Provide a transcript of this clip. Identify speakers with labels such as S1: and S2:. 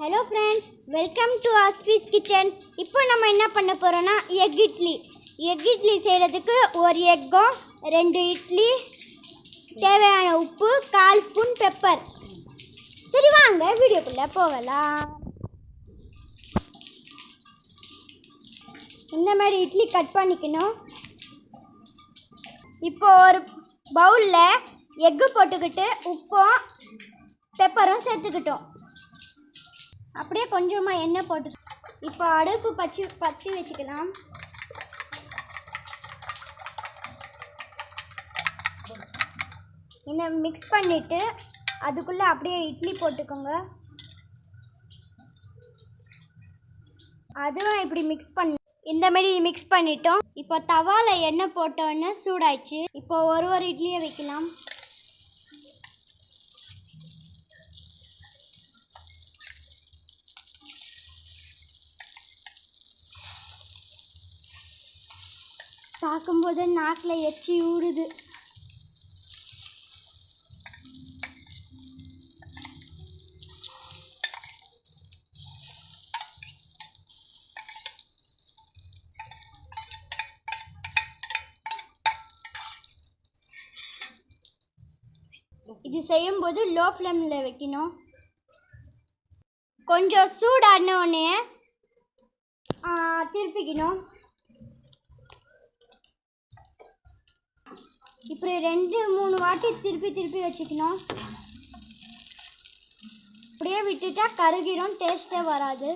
S1: Hello friends, welcome to Aspi's kitchen. இப்போ நம்ம என்ன பண்ண போறோம்னா எக் இட்லி செய்யிறதுக்கு ஒரு எக்கும் ரெண்டு இட்லி தேவையான உப்பு 1/4 ஸ்பூன் பெப்பர். சரி வாங்க வீடியோக்குள்ள போகலாம். இந்த மாதிரி இட்லி கட் பண்ணிக்கணும். இப்போ ஒரு பவுல்ல எக் போட்டுக்கிட்டு உப்பும் பெப்பரும் சேர்த்துக்கிட்டோம். அப்படியே கொஞ்சமாக எண்ணெய் போட்டு இப்போ அடுப்பு பற்றி வச்சுக்கலாம். இந்த மிக்ஸ் பண்ணிவிட்டு அதுக்குள்ளே அப்படியே இட்லி போட்டுக்கோங்க. அதுவும் இப்படி மிக்ஸ் பண்ணி இந்த மாதிரி மிக்ஸ் பண்ணிட்டோம். இப்போ தவாவில் எண்ணெய் போட்டோன்னு சூடாயிடுச்சு. இப்போ ஒரு இட்லியை வைக்கலாம். பார்க்கும்போது நாக்கில் எச்சி ஊடுது. இது செய்யும்போது லோ ஃப்ளேமில் வைக்கணும். கொஞ்சம் சூடான உடனே திருப்பிக்கணும். இப்படி 2-3 வாட்டி திருப்பி வச்சுக்கணும். அப்படியே விட்டுட்டா கருகிடும், டேஸ்ட்டே வராது.